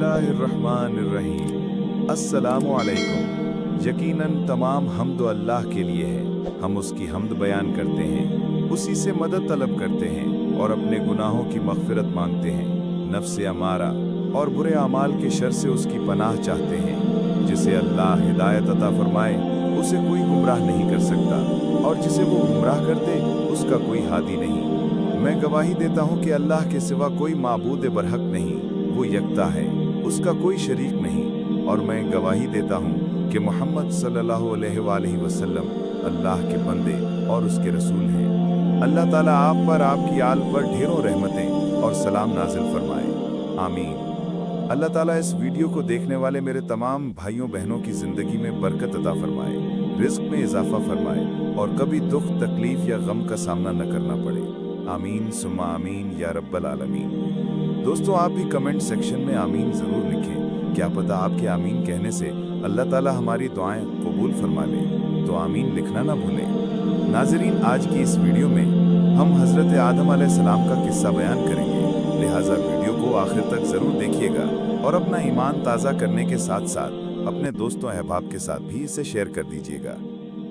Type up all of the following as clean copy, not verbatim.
बिस्मिल्लाहिर्रहमानिर्रहीम। अस्सलामु अलैकुम। यकीनन तमाम हम्द अल्लाह के लिए है। हम उसकी हम्द बयान करते हैं, उसी से मदद तलब करते हैं और अपने गुनाहों की मग़फ़िरत मांगते हैं। नफ्स अमारा और बुरे अमाल के शर से उसकी पनाह चाहते हैं। जिसे अल्लाह हिदायत अता फरमाए उसे कोई गुमराह नहीं कर सकता, और जिसे वो गुमराह कर दे उसका कोई हादी नहीं। मैं गवाही देता हूँ कि अल्लाह के सिवा कोई माबूद बरहक नहीं, वो यकता है, उसका कोई शरीक नहीं। और मैं गवाही देता हूँ कि मोहम्मद सल्लल्लाहु अलैहि वसल्लम अल्लाह के बंदे और उसके रसूल हैं। अल्लाह ताला आप पर, आपकी आल पर ढेरों रहमतें और सलाम नाजिल फरमाए, आमीन। अल्लाह ताला इस वीडियो को देखने वाले मेरे तमाम भाइयों बहनों की ज़िंदगी में बरकत अता फरमाए, रिज़्क़ में इजाफ़ा फरमाए और कभी दुख तकलीफ़ या गम का सामना न करना पड़े। आमीन सुम्मा आमीन या रब्बल आलमीन। दोस्तों, आप भी कमेंट सेक्शन में आमीन ज़रूर लिखें। क्या पता आपके आमीन कहने से अल्लाह ताला हमारी दुआएं कबूल फरमा ले, तो आमीन लिखना ना भूलें। नाज़रीन, आज की इस वीडियो में हम हज़रत आदम अलैहिस्सलाम का किस्सा बयान करेंगे, लिहाजा वीडियो को आखिर तक ज़रूर देखिएगा और अपना ईमान ताज़ा करने के साथ साथ अपने दोस्तों अहबाब के साथ भी इसे शेयर कर दीजिएगा।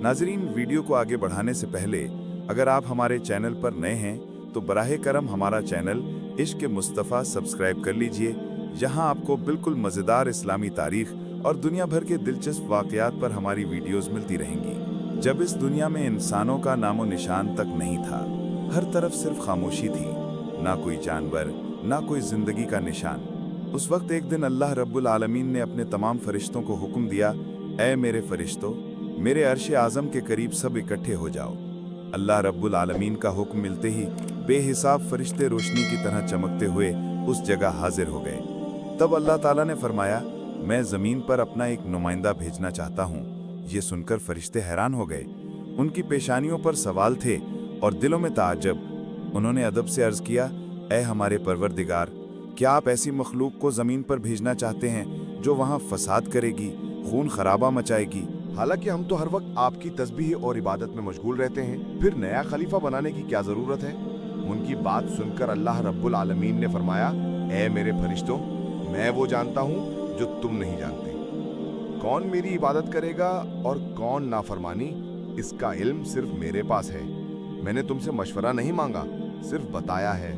नाज़रीन, वीडियो को आगे बढ़ाने से पहले अगर आप हमारे चैनल पर नए हैं तो बराहे करम हमारा चैनल इश्क़ मुस्तफ़ा सब्सक्राइब कर लीजिए। यहाँ आपको बिल्कुल मज़ेदार इस्लामी तारीख़ और दुनिया भर के दिलचस्प वाक़यात पर हमारी वीडियोज़ मिलती रहेंगी। जब इस दुनिया में इंसानों का नामो निशान तक नहीं था, हर तरफ सिर्फ खामोशी थी, ना कोई जानवर, ना कोई ज़िंदगी का निशान। उस वक्त एक दिन अल्लाह रब्बुल आलमीन ने अपने तमाम फरिश्तों को हुक्म दिया, ऐ मेरे फरिश्तों, मेरे अर्श आज़म के करीब सब इकट्ठे हो जाओ। अल्लाह रब्बुल आलमीन का हुक्म मिलते ही बेहिसाब फरिश्ते रोशनी की तरह चमकते हुए उस जगह हाजिर हो गए। तब अल्लाह ताला ने फरमाया, मैं ज़मीन पर अपना एक नुमाइंदा भेजना चाहता हूँ। ये सुनकर फरिश्ते हैरान हो गए। उनकी पेशानियों पर सवाल थे और दिलों में ताज्जुब। उन्होंने अदब से अर्ज़ किया, ऐ हमारे परवरदिगार, क्या आप ऐसी मखलूक को ज़मीन पर भेजना चाहते हैं जो वहाँ फसाद करेगी, खून खराबा मचाएगी? हालांकि हम तो हर वक्त आपकी तस्बीह और इबादत में मशगूल रहते हैं, फिर नया खलीफा बनाने की क्या ज़रूरत है? उनकी बात सुनकर अल्लाह रब्बुल आलमीन ने फरमाया, ऐ मेरे फरिश्तों, मैं वो जानता हूँ जो तुम नहीं जानते। कौन मेरी इबादत करेगा और कौन नाफरमानी, इसका इल्म सिर्फ मेरे पास है। मैंने तुमसे मशवरा नहीं मांगा, सिर्फ बताया है।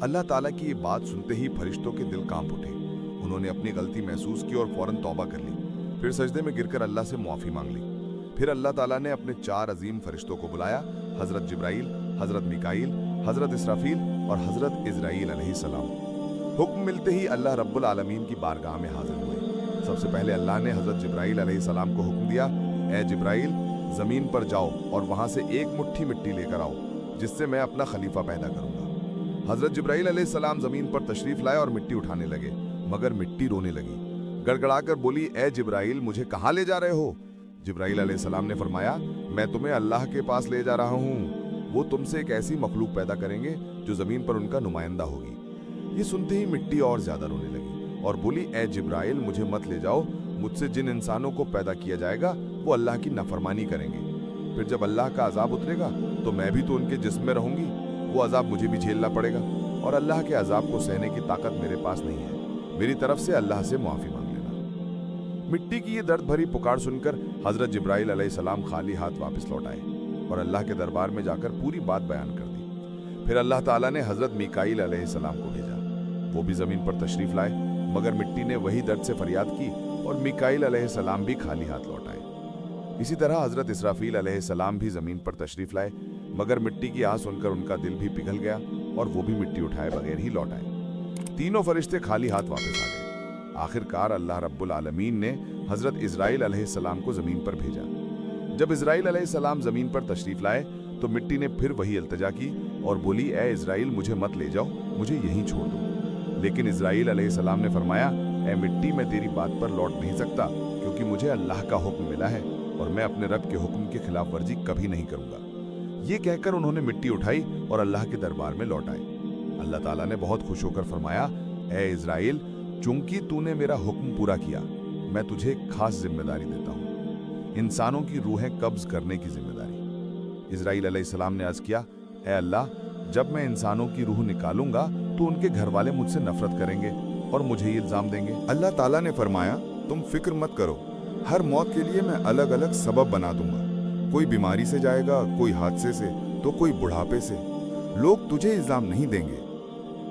अल्लाह ताला की ये बात सुनते ही फरिश्तों के दिल कांप उठे। उन्होंने अपनी गलती महसूस की और फौरन तौबा कर ली। फिर सजदे में गिरकर अल्लाह से मुआफ़ी मांग ली। फिर अल्लाह ताला ने अपने 4 अजीम फरिश्तों को बुलाया, हज़रत जिब्राइल, हज़रत मिकाईल, हज़रत इसराफील और हज़रत इज़राईल अलैहिस्सलाम। हुक्म मिलते ही अल्लाह रब्बुल आलमीन की बारगाह में हाजिर हुए। सबसे पहले अल्लाह ने हज़रत जिब्राइल अलैहिस्सलाम को हुक्म दिया, ए जिब्राइल, ज़मीन पर जाओ और वहाँ से एक मुट्ठी मिट्टी लेकर आओ, जिससे मैं अपना खलीफा पैदा करूँगा। हज़रत जिब्राइल अलैहिस्सलाम ज़मीन पर तशरीफ़ लाए और मिट्टी उठाने लगे, मगर मिट्टी रोने लगी। गड़गड़ाकर बोली, ए जिब्राइल, मुझे कहाँ ले जा रहे हो? जिब्राइल अलैहिस्सलाम ने फरमाया, मैं तुम्हें अल्लाह के पास ले जा रहा हूँ। वो तुमसे एक ऐसी मखलूक पैदा करेंगे जो ज़मीन पर उनका नुमाइंदा होगी। ये सुनते ही मिट्टी और ज़्यादा रोने लगी और बोली, ए जिब्राइल, मुझे मत ले जाओ। मुझसे जिन इंसानों को पैदा किया जाएगा वो अल्लाह की नाफरमानी करेंगे। फिर जब अल्लाह का अजाब उतरेगा तो मैं भी तो उनके जिस्म में रहूँगी, वो अजाब मुझे भी झेलना पड़ेगा और अल्लाह के अजाब को सहने की ताकत मेरे पास नहीं है। मेरी तरफ से अल्लाह से मुआफ़ी मांग लेना। मिट्टी की ये दर्द भरी पुकार सुनकर हज़रत जिब्राइल अलैहिस्सलाम खाली हाथ वापस लौट आए और अल्लाह के दरबार में जाकर पूरी बात बयान कर दी। फिर अल्लाह ताला ने हज़रत मिकाईल अलैहिस्सलाम को भेजा। वो भी ज़मीन पर तशरीफ़ लाए, मगर मिट्टी ने वही दर्द से फरियाद की और मिकाईल अलैहिस्सलाम भी खाली हाथ लौट आए। इसी तरह हज़रत इसराफील अलैहिस्सलाम भी ज़मीन पर तशरीफ़ लाए, मगर मिट्टी की आह सुनकर उनका दिल भी पिघल गया और वो भी मिट्टी उठाए बगैर ही लौट आए। तीनों फरिश्ते खाली हाथ वापस आ गए। आखिरकार अल्लाह रब्बुल आलमीन ने हज़रत इज़राइल अलैहिस्सलाम को ज़मीन पर भेजा। जब इज़राइल अलैहिस्सलाम ज़मीन पर तशरीफ़ लाए तो मिट्टी ने फिर वही इल्तिजा की और बोली, ए इज़राइल, मुझे मत ले जाओ, मुझे यहीं छोड़ दो। लेकिन इज़राइल अलैहिस्सलाम ने फरमाया, ए मिट्टी, मैं तेरी बात पर लौट नहीं सकता, क्योंकि मुझे अल्लाह का हुक्म मिला है और मैं अपने रब के हुक्म की खिलाफ वर्जी कभी नहीं करूँगा। ये कहकर उन्होंने मिट्टी उठाई और अल्लाह के दरबार में लौट आए। अल्लाह ताला ने बहुत खुश होकर फरमाया, ए इज़राइल, चूंकि तूने मेरा हुक्म पूरा किया, मैं तुझे एक खास जिम्मेदारी देता हूँ, इंसानों की रूहें कब्ज़ करने की जिम्मेदारी। इज़राइल अलैहिस्सलाम ने अर्ज़ किया, ए अल्लाह, जब मैं इंसानों की रूह निकालूंगा तो उनके घर वाले मुझसे नफरत करेंगे और मुझे ही इल्जाम देंगे। अल्लाह ताला ने फरमाया, तुम फिक्र मत करो, हर मौत के लिए मैं अलग अलग सबब बना दूंगा। कोई बीमारी से जाएगा, कोई हादसे से, तो कोई बुढ़ापे से। लोग तुझे इल्जाम नहीं देंगे।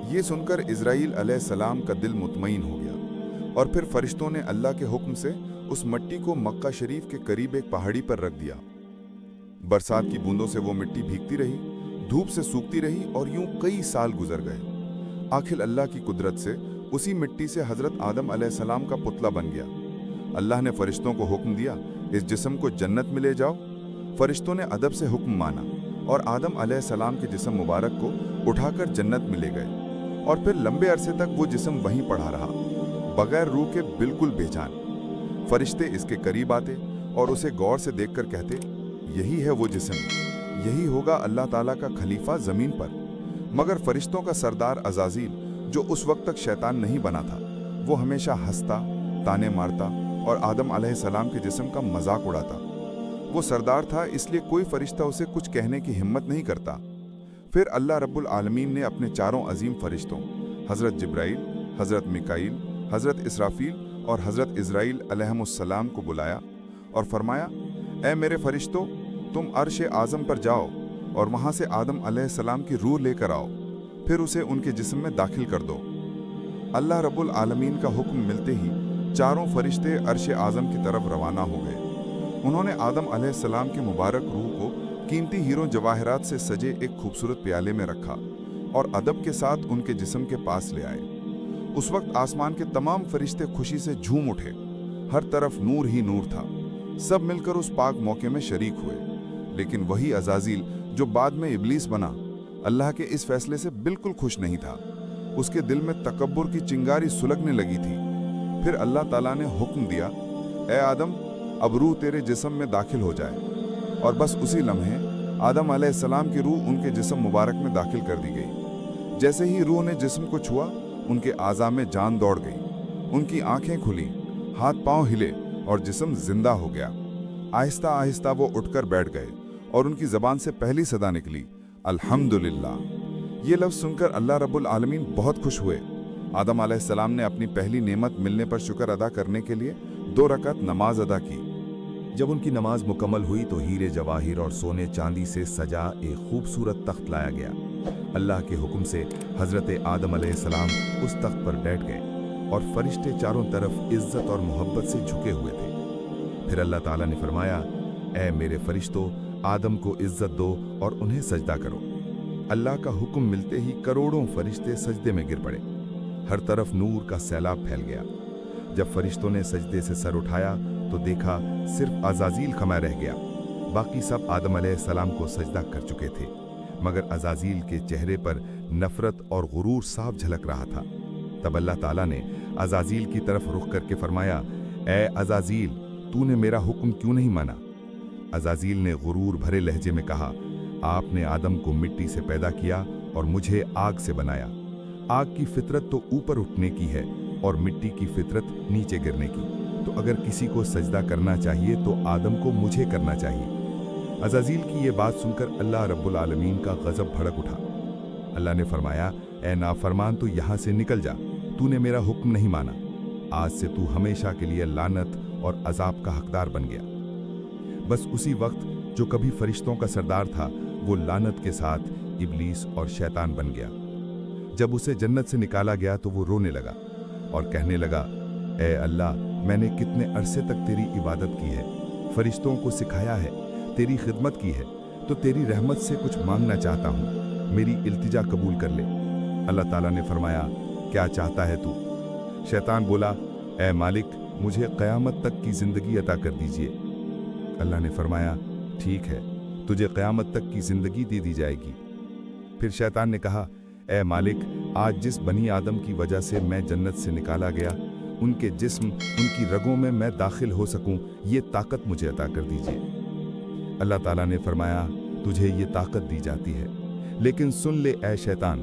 ये सुनकर इज़राइल अलैहिस्सलाम का दिल मुतमईन हो गया और फिर फरिश्तों ने अल्लाह के हुक्म से उस मट्टी को मक्का शरीफ के करीब एक पहाड़ी पर रख दिया। बरसात की बूंदों से वो मिट्टी भीगती रही, धूप से सूखती रही और यूं कई साल गुजर गए। आखिर अल्लाह की कुदरत से उसी मिट्टी से हजरत आदम अलैहिस्सलाम का पुतला बन गया। अल्लाह ने फरिश्तों को हुक्म दिया, इस जिस्म को जन्नत में ले जाओ। फरिश्तों ने अदब से हुक्म माना और आदम अलैहिस्सलाम के जिस्म मुबारक को उठाकर जन्नत में ले गए और फिर लंबे अरसे तक वो जिस्म वहीं पड़ा रहा, बगैर रूह के, बिल्कुल बेजान। फरिश्ते इसके करीब आते और उसे गौर से देखकर कहते, यही है वो जिस्म, यही होगा अल्लाह ताला का खलीफा ज़मीन पर। मगर फरिश्तों का सरदार अज़ाज़ील, जो उस वक्त तक शैतान नहीं बना था, वो हमेशा हंसता, ताने मारता और आदम अलैहिस्सलाम के जिस्म का मजाक उड़ाता। वो सरदार था, इसलिए कोई फरिश्ता उसे कुछ कहने की हिम्मत नहीं करता। फिर अल्लाह रब्बुल आलमीन ने अपने चारों अजीम फरिश्तों हज़रत जिब्राइल, हज़रत मिकाईल, हज़रत इसराफील और हज़रत इज़राइल अलैहिमुस्सलाम को बुलाया और फरमाया, ए मेरे फरिश्तों, तुम अर्श आज़म पर जाओ और वहाँ से आदम अलैहिस्सलाम की रूह लेकर आओ, फिर उसे उनके जिस्म में दाखिल कर दो। अल्लाह रब्बुल आलमीन का हुक्म मिलते ही चारों फरिश्ते अर्श आज़म की तरफ रवाना हो गए। उन्होंने आदम अलैहिस्सलाम की मुबारक रूह को कीमती हीरों जवाहरात से सजे एक खूबसूरत प्याले में रखा और अदब के साथ उनके जिस्म के पास ले आए। उस वक्त आसमान के तमाम फरिश्ते खुशी से झूम उठे, हर तरफ नूर ही नूर था। सब मिलकर उस पाक मौके में शरीक हुए। लेकिन वही अज़ाज़ील जो बाद में इब्लीस बना, अल्लाह के इस फैसले से बिल्कुल खुश नहीं था। उसके दिल में तकब्बुर की चिंगारी सुलगने लगी थी। फिर अल्लाह ताला ने हुक्म दिया, ए आदम, अब रूह तेरे जिस्म में दाखिल हो जाए। और बस उसी लम्हे आदम अलैहिस्सलाम की रूह उनके जिस्म मुबारक में दाखिल कर दी गई। जैसे ही रूह ने जिस्म को छुआ, उनके आज़ा में जान दौड़ गई। उनकी आंखें खुली, हाथ पांव हिले और जिस्म जिंदा हो गया। आहिस्ता आहिस्ता वो उठकर बैठ गए और उनकी ज़बान से पहली सदा निकली, अल्हम्दुलिल्लाह। ये लफ्ज़ सुनकर अल्लाह रब्बुल आलमीन बहुत खुश हुए। आदम अलैहिस्सलाम ने अपनी पहली नेमत मिलने पर शुक्र अदा करने के लिए 2 रकात नमाज अदा की। जब उनकी नमाज मुकम्मल हुई तो हीरे जवाहिर और सोने चांदी से सजा एक खूबसूरत तख्त लाया गया। अल्लाह के हुक्म से हज़रत आदम अलैहिस्सलाम उस तख्त पर बैठ गए और फरिश्ते चारों तरफ इज्जत और मोहब्बत से झुके हुए थे। फिर अल्लाह ताला ने फरमाया, ए मेरे फरिश्तों, आदम को इज्जत दो और उन्हें सजदा करो। अल्लाह का हुक्म मिलते ही करोड़ों फरिश्ते सजदे में गिर पड़े। हर तरफ नूर का सैलाब फैल गया। जब फरिश्तों ने सजदे से सर उठाया तो देखा सिर्फ अज़ाज़ील खमा रह गया। बाकी सब आदम अलैहिस्सलाम को सजदा कर चुके थे, मगर अज़ाज़ील के चेहरे पर नफरत और गुरूर साफ झलक रहा था। तब अल्लाह ताला ने अज़ाज़ील की तरफ रुख करके फरमाया, ए अज़ाज़ील, तूने मेरा हुक्म क्यों नहीं माना? अज़ाज़ील ने गुरूर भरे लहजे में कहा, आपने आदम को मिट्टी से पैदा किया और मुझे आग से बनाया। आग की फितरत तो ऊपर उठने की है और मिट्टी की फितरत नीचे गिरने की। तो अगर किसी को सजदा करना चाहिए तो आदम को मुझे करना चाहिए। अज़ाज़ील की ये बात सुनकर अल्लाह रब्बुल आलमीन का गज़ब भड़क उठा। अल्लाह ने फरमाया, ए नाफरमान, तू यहाँ से निकल जा, तूने मेरा हुक्म नहीं माना। आज से तू हमेशा के लिए लानत और अजाब का हकदार बन गया। बस उसी वक्त जो कभी फरिश्तों का सरदार था, वो लानत के साथ इब्लीस और शैतान बन गया। जब उसे जन्नत से निकाला गया तो वो रोने लगा और कहने लगा, ए अल्लाह, मैंने कितने अरसे तक तेरी इबादत की है, फरिश्तों को सिखाया है, तेरी खिदमत की है, तो तेरी रहमत से कुछ मांगना चाहता हूँ, मेरी इल्तिजा कबूल कर ले। अल्लाह ताला ने फरमाया, क्या चाहता है तू? शैतान बोला, ए मालिक, मुझे क़यामत तक की ज़िंदगी अता कर दीजिए। अल्लाह ने फरमाया, ठीक है, तुझे क़यामत तक की ज़िंदगी दे दी जाएगी। फिर शैतान ने कहा, ए मालिक, आज जिस बनी आदम की वजह से मैं जन्नत से निकाला गया, उनके जिस्म, उनकी रगों में मैं दाखिल हो सकूं, ये ताकत मुझे अता कर दीजिए। अल्लाह ताला ने फरमाया, तुझे ये ताकत दी जाती है, लेकिन सुन ले ए शैतान,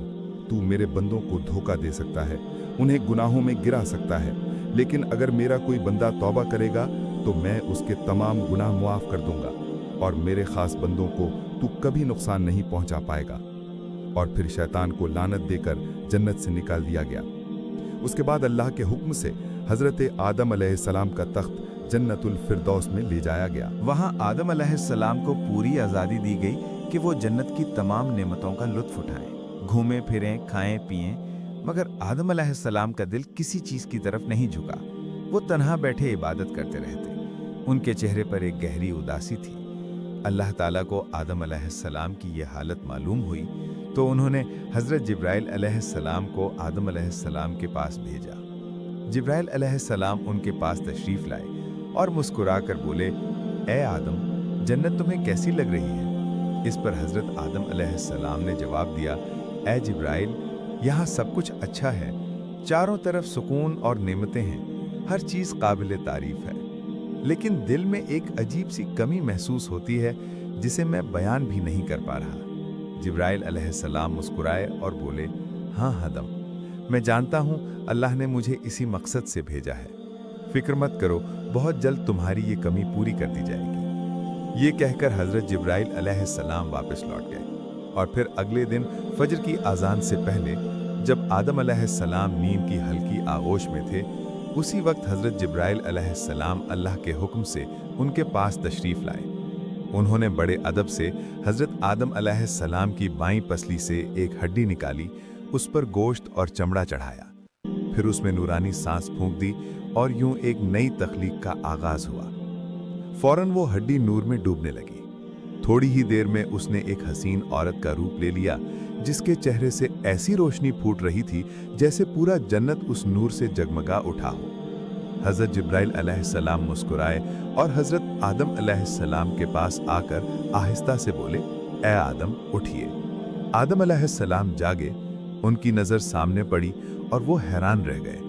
तू मेरे बंदों को धोखा दे सकता है, उन्हें गुनाहों में गिरा सकता है, लेकिन अगर मेरा कोई बंदा तौबा करेगा तो मैं उसके तमाम गुनाह मुआफ़ कर दूंगा और मेरे ख़ास बंदों को तू कभी नुकसान नहीं पहुंचा पाएगा। और फिर शैतान को लानत देकर जन्नत से निकाल दिया गया। उसके बाद अल्लाह के हुक्म से हज़रत आदम अलैहिस्सलाम का तख्त जन्नतुल फिरदौस में ले जाया गया। वहाँ आदम अलैहिस्सलाम को पूरी आज़ादी दी गई कि वो जन्नत की तमाम नेमतों का लुत्फ़ उठाएं, घूमें फिरें, खाएं पिएं, मगर आदम अलैहिस्सलाम का दिल किसी चीज़ की तरफ नहीं झुका। वो तन्हा बैठे इबादत करते रहते। उनके चेहरे पर एक गहरी उदासी थी। अल्लाह ताला को आदम अलैहिस्सलाम की ये हालत मालूम हुई तो उन्होंने हज़रत जिब्राइल अलैहिस्सलाम को आदम अलैहिस्सलाम के पास भेजा। जिब्राइल अलैहिस्सलाम उनके पास तशरीफ़ लाए और मुस्कुराकर बोले, ए आदम, जन्नत तुम्हें कैसी लग रही है? इस पर हज़रत आदम अलैहिस्सलाम ने जवाब दिया, ए जिब्राइल, यहाँ सब कुछ अच्छा है, चारों तरफ सुकून और नेमतें हैं, हर चीज़ काबिल तारीफ़ है, लेकिन दिल में एक अजीब सी कमी महसूस होती है जिसे मैं बयान भी नहीं कर पा रहा। जिब्राइल अलैहिस्सलाम मुस्कुराए और बोले, हाँ आदम, मैं जानता हूँ अल्लाह ने मुझे इसी मकसद से भेजा है। फिक्र मत करो, बहुत जल्द तुम्हारी ये कमी पूरी कर दी जाएगी। ये कहकर हज़रत जिब्राइल अलैहिस्सलाम वापस लौट गए और फिर अगले दिन फजर की अजान से पहले जब आदम अलैहिस्सलाम नींद की हल्की आगोश में थे, उसी वक्त हज़रत जिब्राइल अलैहिस्सलाम अल्लाह के हुक्म से उनके पास तशरीफ़ लाए। उन्होंने बड़े अदब से हज़रत आदम अलैहिस्सलाम की बाईं पसली से एक हड्डी निकाली, उस पर गोश्त और चमड़ा चढ़ाया, फिर उसमें नूरानी सांस फूंक दी और यूं एक नई तख्लीक का आगाज हुआ। फौरन वो हड्डी नूर में डूबने लगी। थोड़ी ही देर में उसने एक हसीन औरत का रूप ले लिया जिसके चेहरे से ऐसी रोशनी फूट रही थी जैसे पूरा जन्नत उस नूर से जगमगा उठा हो। हज़रत जिब्राइल अलैहिस्सलाम मुस्कुराए और हज़रत आदम अलैहिस्सलाम के पास आकर आहिस्ता से बोले, ए आदम, उठिए। आदम अलैहिस्सलाम जागे, उनकी नज़र सामने पड़ी और वो हैरान रह गए।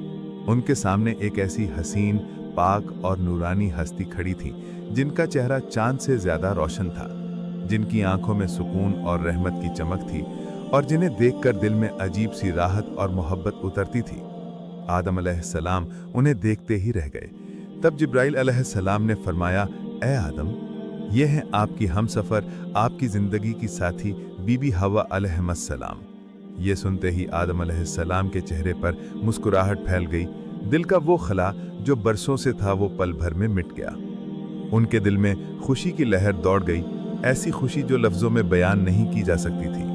उनके सामने एक ऐसी हसीन, पाक और नूरानी हस्ती खड़ी थी जिनका चेहरा चांद से ज़्यादा रोशन था, जिनकी आंखों में सुकून और रहमत की चमक थी और जिन्हें देखकर दिल में अजीब सी राहत और मोहब्बत उतरती थी। आदम अलैहिस्सलाम उन्हें देखते ही रह गए। तब जिब्राइल अलैहिस्सलाम ने फरमाया, ए आदम, ये हैं आपकी हमसफ़र, आपकी ज़िंदगी की साथी बीबी हवा अलैहिस्सलाम। ये सुनते ही आदम अलैहिस्सलाम के चेहरे पर मुस्कुराहट फैल गई। दिल का वो खला जो बरसों से था वो पल भर में मिट गया। उनके दिल में खुशी की लहर दौड़ गई, ऐसी खुशी जो लफ्ज़ों में बयान नहीं की जा सकती थी।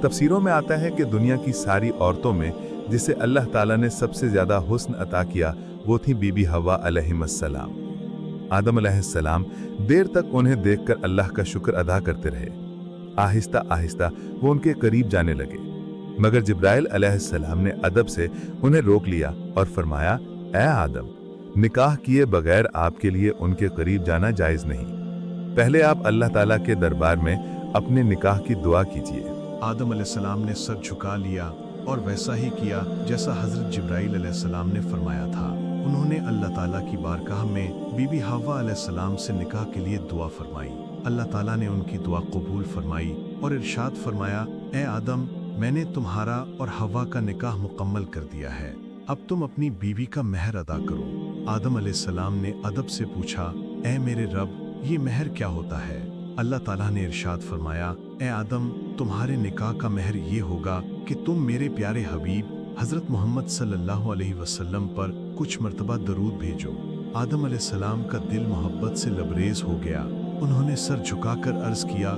तफसीरों में आता है कि दुनिया की सारी औरतों में जिसे अल्लाह ताला ने सबसे ज़्यादा हुस्न अता किया वो थी बीबी हवा अलैहिस्सलाम। आदम अलैहिस्सलाम देर तक उन्हें देखकर अल्लाह का शुक्र अदा करते रहे। आहिस्ता आहिस्ता वो उनके करीब जाने लगे, मगर जिब्राइल अलैहिस्सलाम ने अदब से उन्हें रोक लिया और फरमाया, ए आदम, निकाह किए बगैर आपके लिए उनके करीब जाना जायज़ नहीं। पहले आप अल्लाह ताला के दरबार में अपने निकाह की दुआ कीजिए। आदम अलैहिस्सलाम ने सर झुका लिया और वैसा ही किया जैसा हज़रत जिब्राइल अलैहिस्सलाम ने फरमाया था। उन्होंने अल्लाह ताला की बारगाह में बीबी हवा अलैहिस्सलाम से निकाह के लिए दुआ फरमाई। अल्लाह ताला ने उनकी दुआ कबूल फरमाई और इरशाद फरमाया, ए आदम, मैंने तुम्हारा और हवा का निकाह मुकम्मल कर दिया है, अब तुम अपनी बीवी का महर अदा करो। आदम अलैहिस्सलाम ने अदब से पूछा, ए मेरे रब, ये महर क्या होता है? अल्लाह ताला ने इरशाद फरमाया, ए आदम, तुम्हारे निकाह का महर ये होगा कि तुम मेरे प्यारे हबीब हज़रत मोहम्मद सल्लल्लाहु अलैहि वसल्लम पर कुछ मर्तबा दरूद भेजो। आदम अलैहिस्सलाम का दिल मोहब्बत से लबरेज हो गया। उन्होंने सर झुकाकर अर्ज किया,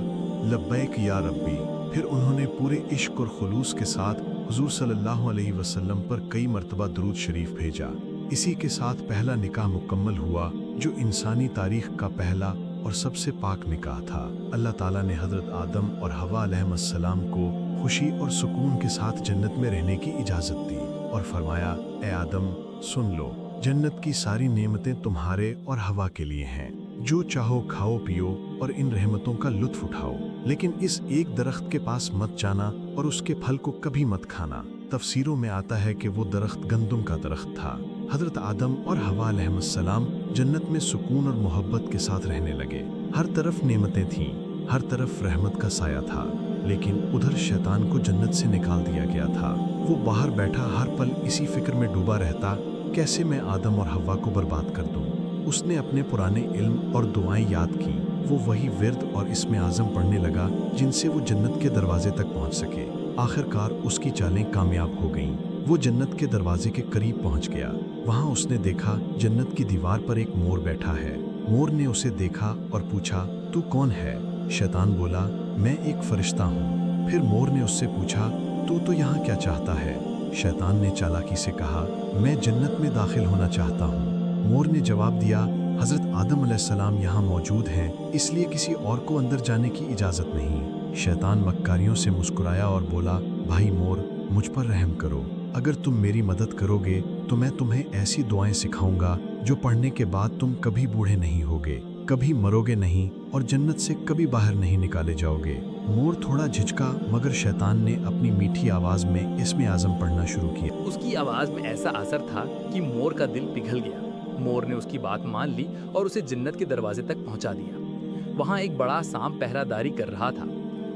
लब्बैक या रब्बी। फिर उन्होंने पूरे इश्क और खुलूस के साथ हुजूर सल्लल्लाहु अलैहि वसल्लम पर कई मर्तबा दरूद शरीफ भेजा। इसी के साथ पहला निकाह मुकम्मल हुआ जो इंसानी तारीख का पहला और सबसे पाक निकाह था। अल्लाह ताला ने हज़रत आदम और हवा अलैहिस्सलाम को खुशी और सुकून के साथ जन्नत में रहने की इजाज़त दी और फरमाया, ए आदम, सुन लो, जन्नत की सारी नेमतें तुम्हारे और हवा के लिए हैं। जो चाहो खाओ पियो और इन रहमतों का लुत्फ उठाओ, लेकिन इस एक दरख्त के पास मत जाना और उसके फल को कभी मत खाना। तफसीरों में आता है कि वो दरख्त गंदम का दरख्त था। हज़रत आदम और हवा अलैहिस्सलाम जन्नत में सुकून और मोहब्बत के साथ रहने लगे। हर तरफ नेमतें थीं, हर तरफ रहमत का साया था, लेकिन उधर शैतान को जन्नत से निकाल दिया गया था। वो बाहर बैठा हर पल इसी फिक्र में डूबा रहता, कैसे मैं आदम और हवा को बर्बाद कर दूं। उसने अपने पुराने इल्म और दुआएं याद की। वो वही विर्द और इस्म आज़म पढ़ने लगा जिनसे वो जन्नत के दरवाजे तक पहुंच सके। आखिरकार उसकी चालें कामयाब हो गईं। वो जन्नत के दरवाजे के करीब पहुंच गया। वहां उसने देखा जन्नत की दीवार पर एक मोर बैठा है। मोर ने उसे देखा और पूछा, तू कौन है? शैतान बोला, मैं एक फरिश्ता हूँ। फिर मोर ने उससे पूछा, तू तो यहाँ क्या चाहता है? शैतान ने चालाकी से कहा, मैं जन्नत में दाखिल होना चाहता हूँ। मोर ने जवाब दिया, हजरत आदम अलैहिस्सलाम यहाँ मौजूद हैं, इसलिए किसी और को अंदर जाने की इजाज़त नहीं। शैतान मक्कारियों से मुस्कुराया और बोला, भाई मोर, मुझ पर रहम करो। अगर तुम मेरी मदद करोगे तो मैं तुम्हें ऐसी दुआएं सिखाऊंगा जो पढ़ने के बाद तुम कभी बूढ़े नहीं होगे, कभी मरोगे नहीं और जन्नत से कभी बाहर नहीं निकाले जाओगे। मोर थोड़ा झिझका, मगर शैतान ने अपनी मीठी आवाज़ में इस्म आज़म पढ़ना शुरू किया। उसकी आवाज़ में ऐसा असर था कि मोर का दिल पिघल गया। मोर ने उसकी बात मान ली और उसे जन्नत के दरवाजे तक पहुंचा दिया। वहां एक बड़ा सांप पहरादारी कर रहा था।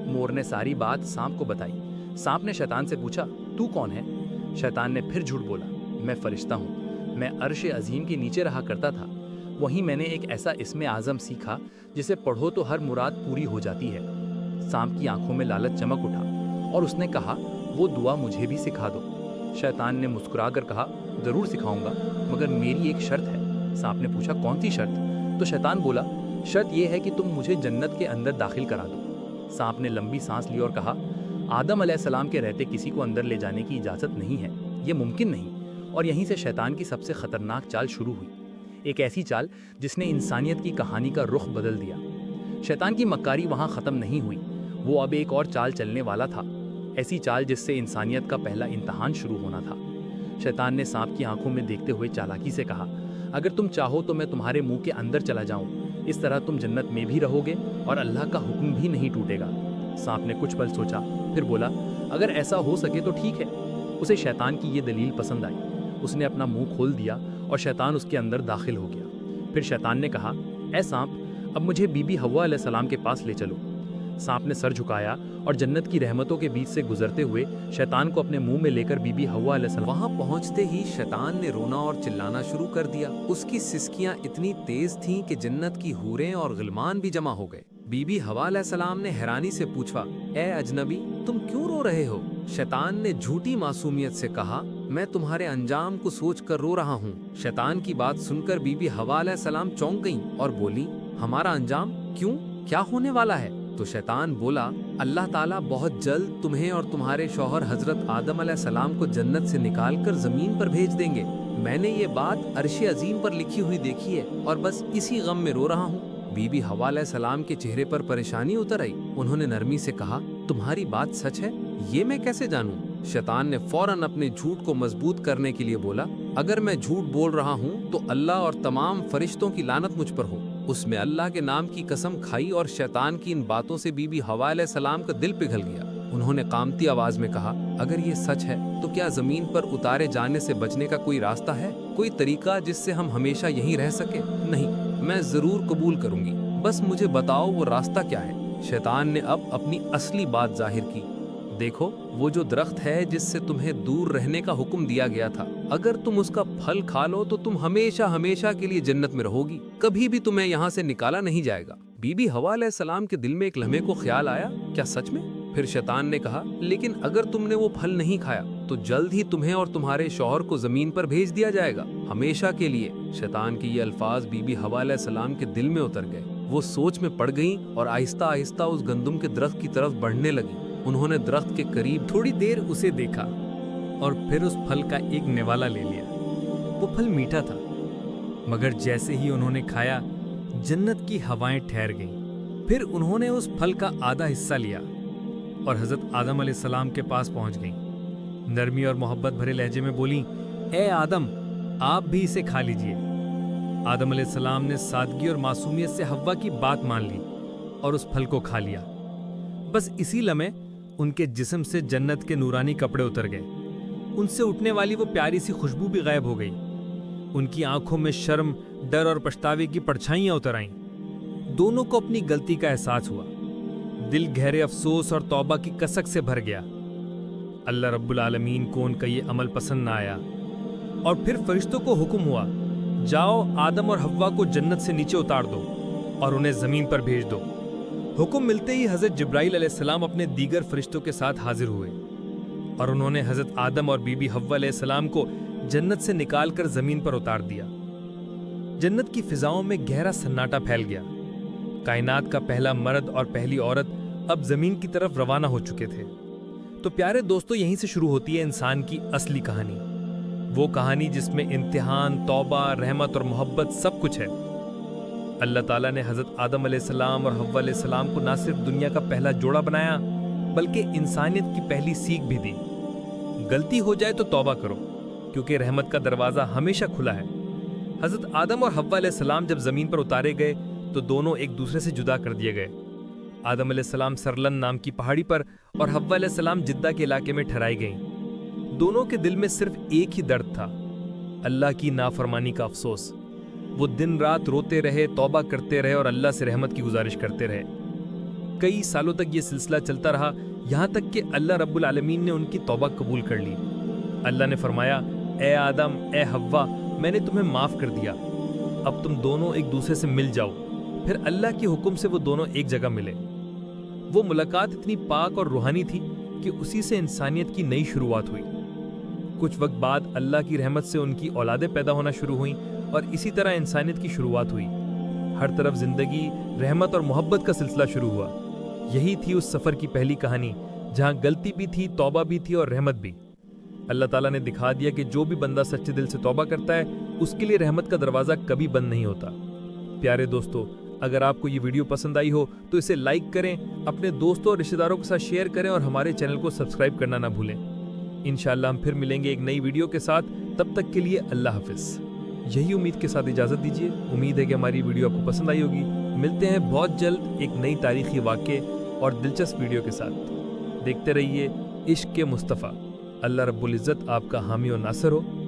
मोर ने सारी बात सांप को बताई। सांप ने शैतान से पूछा, तू कौन है? शैतान ने फिर झूठ बोला, मैं फरिश्ता हूँ। मैं अर्श अजीम के नीचे रहा करता था। वहीं मैंने एक ऐसा इस्म आज़म सीखा जिसे पढ़ो तो हर मुराद पूरी हो जाती है। सांप की आंखों में लालच चमक उठा और उसने कहा, वो दुआ मुझे भी सिखा दो। शैतान ने मुस्कुराकर कहा, जरूर सिखाऊंगा, मगर मेरी एक शर्त है। सांप ने पूछा, कौन सी शर्त? तो शैतान बोला, शर्त यह है कि तुम मुझे जन्नत के अंदर दाखिल करा दो। सांप ने लंबी सांस ली और कहा, आदम अलैहिस्सलाम के रहते किसी को अंदर ले जाने की इजाज़त नहीं है, ये मुमकिन नहीं। और यहीं से शैतान की सबसे ख़तरनाक चाल शुरू हुई, एक ऐसी चाल जिसने इंसानियत की कहानी का रुख बदल दिया। शैतान की मक्कारी वहाँ ख़त्म नहीं हुई, वो अब एक और चाल चलने वाला था, ऐसी चाल जिससे इंसानियत का पहला इम्तहान शुरू होना था। शैतान ने सांप की आंखों में देखते हुए चालाकी से कहा, अगर तुम चाहो तो मैं तुम्हारे मुंह के अंदर चला जाऊं, इस तरह तुम जन्नत में भी रहोगे और अल्लाह का हुक्म भी नहीं टूटेगा। सांप ने कुछ पल सोचा, फिर बोला, अगर ऐसा हो सके तो ठीक है। उसे शैतान की ये दलील पसंद आई। उसने अपना मुंह खोल दिया और शैतान उसके अंदर दाखिल हो गया। फिर शैतान ने कहा, ऐ सांप, अब मुझे बीबी हव्वा अलैहिस्सलाम के पास ले चलो। सांप ने सर झुकाया और जन्नत की रहमतों के बीच से गुजरते हुए शैतान को अपने मुंह में लेकर बीबी हव्वा अलैहिस्सलाम। वहां पहुंचते ही शैतान ने रोना और चिल्लाना शुरू कर दिया। उसकी सिसकियां इतनी तेज थीं कि जन्नत की हूरें और गिलमान भी जमा हो गए। बीबी हव्वा अलैहिस्सलाम ने हैरानी से पूछा, ए अजनबी, तुम क्यों रो रहे हो? शैतान ने झूठी मासूमियत से कहा, मैं तुम्हारे अंजाम को सोच कर रो रहा हूँ। शैतान की बात सुनकर बीबी हव्वा अलैहिस्सलाम चौंक गईं और बोली, हमारा अंजाम? क्यों, क्या होने वाला है? तो शैतान बोला, अल्लाह ताला बहुत जल्द तुम्हें और तुम्हारे शौहर हजरत आदम अलैहिस्सलाम को जन्नत से निकालकर जमीन पर भेज देंगे। मैंने ये बात अर्श अजीम पर लिखी हुई देखी है और बस इसी गम में रो रहा हूँ। बीबी हव्वा अलैहिस्सलाम के चेहरे पर परेशानी उतर आई। उन्होंने नरमी से कहा, तुम्हारी बात सच है? ये मैं कैसे जानूं? शैतान ने फौरन अपने झूठ को मजबूत करने के लिए बोला, अगर मैं झूठ बोल रहा हूँ तो अल्लाह और तमाम फरिश्तों की लानत मुझ पर हो। उसमें अल्लाह के नाम की कसम खाई और शैतान की इन बातों से बीबी हव्वा अलैहिस्सलाम का दिल पिघल गया। उन्होंने कामती आवाज में कहा, अगर ये सच है तो क्या जमीन पर उतारे जाने से बचने का कोई रास्ता है, कोई तरीका जिससे हम हमेशा यहीं रह सके? नहीं, मैं जरूर कबूल करूंगी, बस मुझे बताओ वो रास्ता क्या है। शैतान ने अब अपनी असली बात जाहिर की, देखो वो जो दरख्त है जिससे तुम्हें दूर रहने का हुक्म दिया गया था, अगर तुम उसका फल खा लो तो तुम हमेशा हमेशा के लिए जन्नत में रहोगी, कभी भी तुम्हें यहाँ से निकाला नहीं जाएगा। बीबी हव्वा अलैहिस्सलाम के दिल में एक लम्हे को ख्याल आया, क्या सच में? फिर शैतान ने कहा, लेकिन अगर तुमने वो फल नहीं खाया तो जल्द ही तुम्हें और तुम्हारे शौहर को जमीन पर भेज दिया जाएगा, हमेशा के लिए। शैतान के ये अल्फाज बीबी हव्वा अलैहिस्सलाम के दिल में उतर गए। वो सोच में पड़ गईं और आहिस्ता आहिस्ता उस गंदुम के दरख्त की तरफ बढ़ने लगी। उन्होंने दरख्त के करीब थोड़ी देर उसे देखा और फिर उस फल का एक निवाला ले लिया। वो फल मीठा था, मगर जैसे ही उन्होंने खाया जन्नत की हवाएं ठहर गईं। फिर उन्होंने उस फल का आधा हिस्सा लिया और हजरत आदम अलैहिस्सलाम के पास पहुंच गईं। नरमी और मोहब्बत भरे लहजे में बोली, ए आदम, आप भी इसे खा लीजिए। आदम अलैहिस्सलाम ने सादगी और मासूमियत से हव्वा की बात मान ली और उस फल को खा लिया। बस इसी लम्हे उनके जिस्म से जन्नत के नूरानी कपड़े उतर गए। उनसे उठने वाली वो प्यारी सी खुशबू भी गायब हो गई। उनकी आंखों में शर्म, डर और पछतावे की परछाइयां उतर आईं। दोनों को अपनी गलती का एहसास हुआ। दिल गहरे अफसोस और तौबा की कसक से भर गया। अल्लाह रब्बुल आलमीन को उनका ये अमल पसंद ना आया और फिर फरिश्तों को हुक्म हुआ, जाओ आदम और हव्वा को जन्नत से नीचे उतार दो और उन्हें जमीन पर भेज दो। हुक्म मिलते ही हजरत जिब्राइल अलैहिस्सलाम अपने दीगर फरिश्तों के साथ हाजिर हुए। اور انہوں نے حضرت آدم اور بی بی حوا علیہ السلام کو جنت سے نکال کر زمین پر اتار دیا۔ جنت کی فضاؤں میں گہرا سناٹا پھیل گیا۔ کائنات کا پہلا مرد اور پہلی عورت اب زمین کی طرف روانہ ہو چکے تھے۔ تو پیارے دوستو، یہیں سے شروع ہوتی ہے انسان کی اصلی کہانی، وہ کہانی جس میں امتحان، توبہ، رحمت اور محبت سب کچھ ہے۔ اللہ تعالیٰ نے حضرت آدم علیہ السلام اور حوا علیہ السلام کو نہ صرف دنیا کا پہلا جوڑا بنایا بلکہ انسانیت کی پہلی سیکھ بھی دی۔ غلطی ہو جائے تو توبہ کرو، کیونکہ رحمت کا دروازہ ہمیشہ کھلا ہے۔ حضرت آدم اور حوا علیہ السلام جب زمین پر اتارے گئے تو دونوں ایک دوسرے سے جدا کر دیے گئے۔ آدم علیہ السلام سرلن نام کی پہاڑی پر اور حوا علیہ السلام جدہ کے علاقے میں ٹھہرائی گئیں۔ دونوں کے دل میں صرف ایک ہی درد تھا، اللہ کی نافرمانی کا افسوس۔ وہ دن رات روتے رہے، توبہ کرتے رہے اور اللہ سے رحمت کی گزارش کرتے رہے۔ کئی سالوں تک یہ سلسلہ چلتا رہا، یہاں تک کہ اللہ رب العالمین نے ان کی توبہ قبول کر لی۔ اللہ نے فرمایا، اے آدم، اے حوا، میں نے تمہیں معاف کر دیا، اب تم دونوں ایک دوسرے سے مل جاؤ۔ پھر اللہ کے حکم سے وہ دونوں ایک جگہ ملے۔ وہ ملاقات اتنی پاک اور روحانی تھی کہ اسی سے انسانیت کی نئی شروعات ہوئی۔ کچھ وقت بعد اللہ کی رحمت سے ان کی اولادیں پیدا ہونا شروع ہوئیں اور اسی طرح انسانیت کی شروعات ہوئی۔ ہر طرف زندگی، رحمت اور محبت کا سلسلہ شروع ہوا۔ یہی تھی اس سفر کی پہلی کہانی، جہاں غلطی بھی تھی، توبہ بھی تھی اور رحمت بھی۔ اللہ تعالیٰ نے دکھا دیا کہ جو بھی بندہ سچے دل سے توبہ کرتا ہے اس کے لیے رحمت کا دروازہ کبھی بند نہیں ہوتا۔ پیارے دوستو، اگر آپ کو یہ ویڈیو پسند آئی ہو تو اسے لائک کریں، اپنے دوستوں اور رشتہ داروں کے ساتھ شیئر کریں اور ہمارے چینل کو سبسکرائب کرنا نہ بھولیں۔ انشاءاللہ ہم پھر ملیں گے ایک نئی ویڈیو کے ساتھ، تب تک کے لیے اللہ حافظ۔ یہی امید کے ساتھ اجازت دیجیے۔ امید ہے کہ ہماری ویڈیو آپ کو پسند آئی ہوگی۔ ملتے ہیں بہت جلد ایک نئی تاریخی واقعے اور دلچسپ ویڈیو کے ساتھ۔ دیکھتے رہیے عشق کے مصطفیٰ۔ اللہ رب العزت آپ کا حامی و ناصر ہو۔